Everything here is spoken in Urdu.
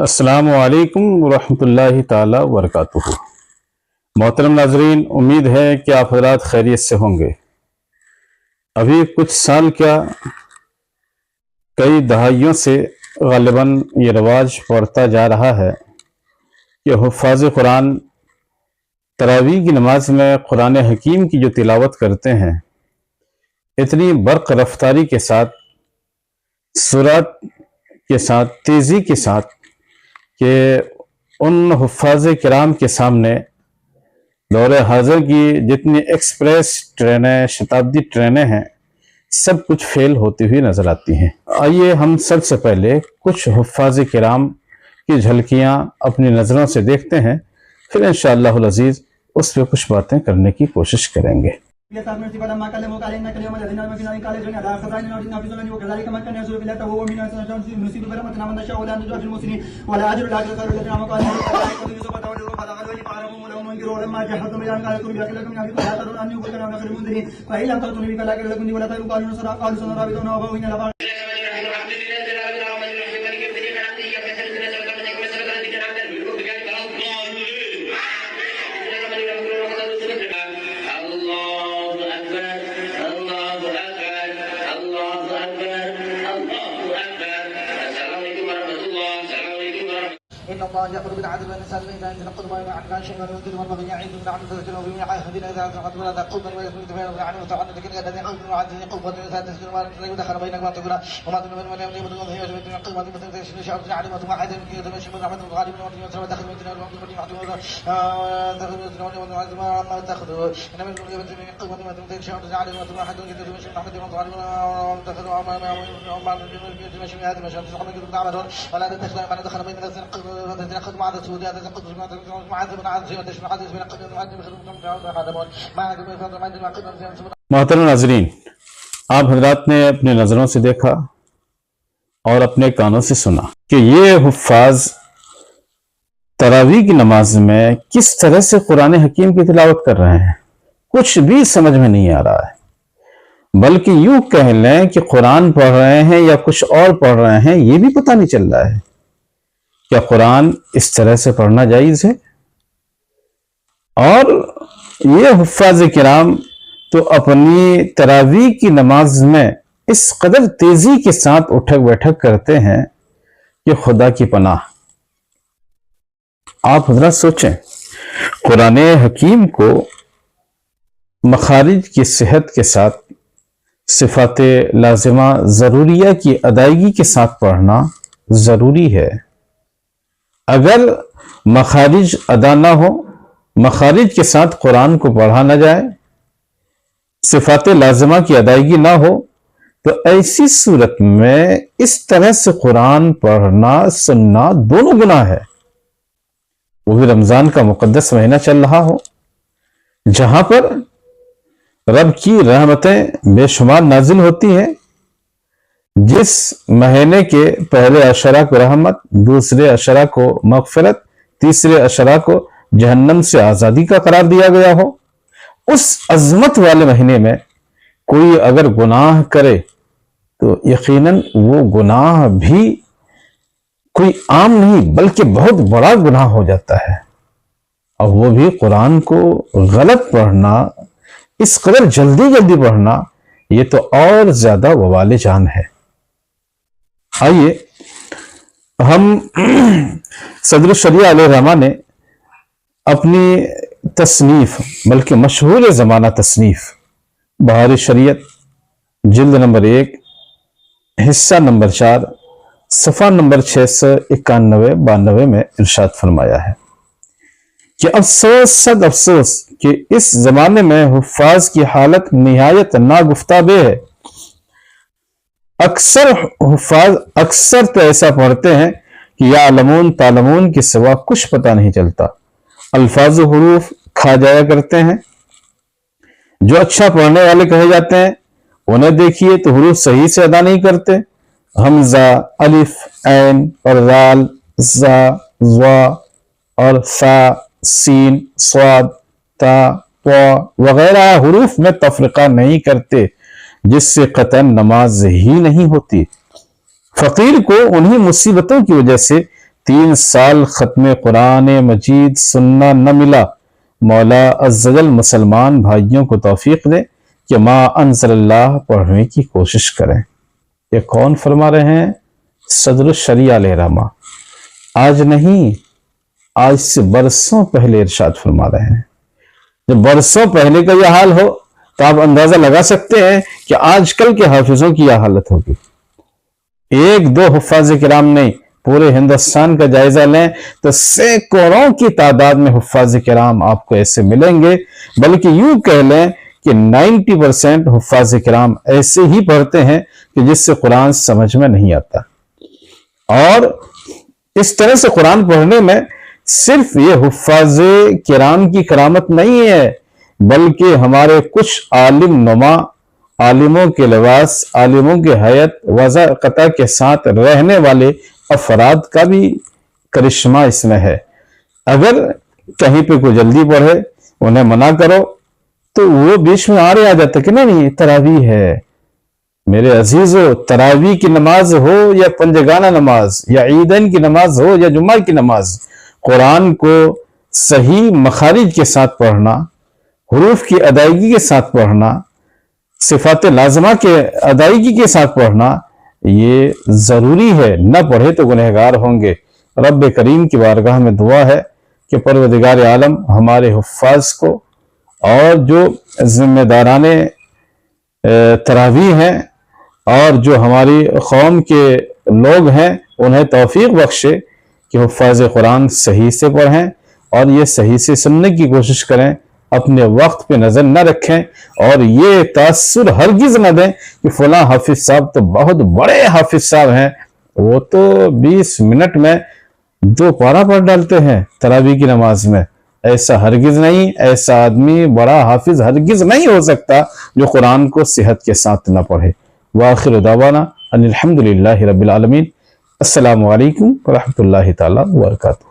السلام علیکم ورحمۃ اللہ تعالی وبرکاتہ۔ محترم ناظرین، امید ہے کہ آپ حضرات خیریت سے ہوں گے۔ ابھی کچھ سال کیا کئی دہائیوں سے غالباً یہ رواج بڑھتا جا رہا ہے کہ حفاظ قرآن تراویح کی نماز میں قرآن حکیم کی جو تلاوت کرتے ہیں اتنی برق رفتاری کے ساتھ، سرعت کے ساتھ، تیزی کے ساتھ کہ ان حفاظ کرام کے سامنے دور حاضر کی جتنی ایکسپریس ٹرینیں، شتابدی ٹرینیں ہیں، سب کچھ فیل ہوتی ہوئی نظر آتی ہیں۔ آئیے ہم سب سے پہلے کچھ حفاظ کرام کی جھلکیاں اپنی نظروں سے دیکھتے ہیں، پھر انشاءاللہ العزیز اس پہ کچھ باتیں کرنے کی کوشش کریں گے۔ إن الله يأمر بالعدل والإحسان وإيتاء ذي القربى وينهى عن الفحشاء والمنكر والبغي يعظكم لعلكم تذكرون ومن عهدنا إذا عهدتم ولا تنقضوا ويذكرون تفاهم ويعلمون وتعلمون لكن الذين أوتوا وعدوا قوة إذا تذكرون ما لم يدخل بينكم وأن تقولوا وما تقولون من يملك من الله وجبت من قوة مثل تشهد شعب عليم وتم عهد من كيد من شمال رحمة الغالب من وجه وسلم دخل بيتنا والمؤمن من يعطي وذا دخل بيتنا والمعز ما اتخذوا إن من يملك من قوة مثل شعب عليم وتم عهد من كيد من شمال رحمة الغالب دخلوا وما من شمال هذا مشان تسحب من تعملون ولا تدخل من دخل بين الذين قد معذ سود هذا قد محترم ناظرین، آپ حضرات نے اپنے نظروں سے دیکھا اور اپنے کانوں سے سنا کہ یہ حفاظ تراویح کی نماز میں کس طرح سے قرآن حکیم کی تلاوت کر رہے ہیں، کچھ بھی سمجھ میں نہیں آ رہا ہے، بلکہ یوں کہہ لیں کہ قرآن پڑھ رہے ہیں یا کچھ اور پڑھ رہے ہیں یہ بھی پتہ نہیں چل رہا ہے۔ کیا قرآن اس طرح سے پڑھنا جائز ہے؟ اور یہ حفاظ کرام تو اپنی تراویح کی نماز میں اس قدر تیزی کے ساتھ اٹھک بیٹھک کرتے ہیں کہ خدا کی پناہ۔ آپ حضرات سوچیں، قرآن حکیم کو مخارج کی صحت کے ساتھ، صفات لازمہ ضروریہ کی ادائیگی کے ساتھ پڑھنا ضروری ہے۔ اگر مخارج ادا نہ ہو، مخارج کے ساتھ قرآن کو پڑھا نہ جائے، صفات لازمہ کی ادائیگی نہ ہو، تو ایسی صورت میں اس طرح سے قرآن پڑھنا سننا دونوں گناہ ہے۔ وہ بھی رمضان کا مقدس مہینہ چل رہا ہو، جہاں پر رب کی رحمتیں بے شمار نازل ہوتی ہیں، جس مہینے کے پہلے عشرہ کو رحمت، دوسرے عشرہ کو مغفرت، تیسرے عشرہ کو جہنم سے آزادی کا قرار دیا گیا ہو، اس عظمت والے مہینے میں کوئی اگر گناہ کرے تو یقیناً وہ گناہ بھی کوئی عام نہیں بلکہ بہت بڑا گناہ ہو جاتا ہے، اور وہ بھی قرآن کو غلط پڑھنا، اس قدر جلدی پڑھنا، یہ تو اور زیادہ وبال جان ہے۔ آئیے ہم صدر الشریعہ علیہ الرحمہ نے اپنی تصنیف، بلکہ مشہور زمانہ تصنیف بہار شریعت، جلد نمبر 1، حصہ نمبر 4، صفحہ نمبر 691-92 میں ارشاد فرمایا ہے کہ افسوس صد افسوس کہ اس زمانے میں حفاظ کی حالت نہایت ناگفتہ بے ہے۔ اکثر حفاظ تو ایسا پڑھتے ہیں کہ یعلمون تعلمون کے سوا کچھ پتہ نہیں چلتا، الفاظ و حروف کھا جایا کرتے ہیں۔ جو اچھا پڑھنے والے کہے جاتے ہیں انہیں دیکھیے تو حروف صحیح سے ادا نہیں کرتے، حمزہ، الف، عین اور رال، زا، ضا اور فا، سین، صاد، تا، وغیرہ حروف میں تفرقہ نہیں کرتے، جس سے قطعاً نماز ہی نہیں ہوتی۔ فقیر کو انہی مصیبتوں کی وجہ سے 3 سال ختم قرآن مجید سننا نہ ملا، مولا عز و جل مسلمان بھائیوں کو توفیق دے کہ ما انزل اللہ پڑھنے کی کوشش کریں۔ یہ کون فرما رہے ہیں؟ صدر الشریعہ علیہ رحمہ۔ آج نہیں، آج سے برسوں پہلے ارشاد فرما رہے ہیں۔ جب برسوں پہلے کا یہ حال ہو تو آپ اندازہ لگا سکتے ہیں کہ آج کل کے حافظوں کی یہ حالت ہوگی۔ 1-2 حفاظ کرام نہیں، پورے ہندوستان کا جائزہ لیں تو سینکڑوں کی تعداد میں حفاظ کرام آپ کو ایسے ملیں گے، بلکہ یوں کہہ لیں کہ 90% حفاظ کرام ایسے ہی پڑھتے ہیں کہ جس سے قرآن سمجھ میں نہیں آتا۔ اور اس طرح سے قرآن پڑھنے میں صرف یہ حفاظ کرام کی کرامت نہیں ہے، بلکہ ہمارے کچھ عالم نما، عالموں کے لباس، عالموں کے حیت وضاقتہ کے ساتھ رہنے والے افراد کا بھی کرشمہ اس میں ہے۔ اگر کہیں پہ کوئی جلدی پڑھے، انہیں منع کرو تو وہ بیچ میں آ جاتا کہ نہیں تراویح ہے۔ میرے عزیزو، تراویح کی نماز ہو یا پنجگانہ نماز یا عیدین کی نماز ہو یا جمعہ کی نماز، قرآن کو صحیح مخارج کے ساتھ پڑھنا، حروف کی ادائیگی کے ساتھ پڑھنا، صفات لازمہ کے ادائیگی کے ساتھ پڑھنا یہ ضروری ہے۔ نہ پڑھے تو گنہگار ہوں گے۔ رب کریم کی بارگاہ میں دعا ہے کہ پروردگار عالم ہمارے حفاظ کو اور جو ذمہ داران تراویح ہیں اور جو ہماری قوم کے لوگ ہیں انہیں توفیق بخشے کہ حفاظ قرآن صحیح سے پڑھیں اور یہ صحیح سے سننے کی کوشش کریں، اپنے وقت پہ نظر نہ رکھیں اور یہ تاثر ہرگز نہ دیں کہ فلاں حافظ صاحب تو بہت بڑے حافظ صاحب ہیں، وہ تو 20 منٹ میں 2 پارہ پڑھ ڈالتے ہیں تراویح کی نماز میں۔ ایسا ہرگز نہیں، ایسا آدمی بڑا حافظ ہرگز نہیں ہو سکتا جو قرآن کو صحت کے ساتھ نہ پڑھے۔ وآخر دعوانا ان الحمدللہ رب العالمین۔ السلام علیکم ورحمۃ اللہ تعالی وبرکاتہ۔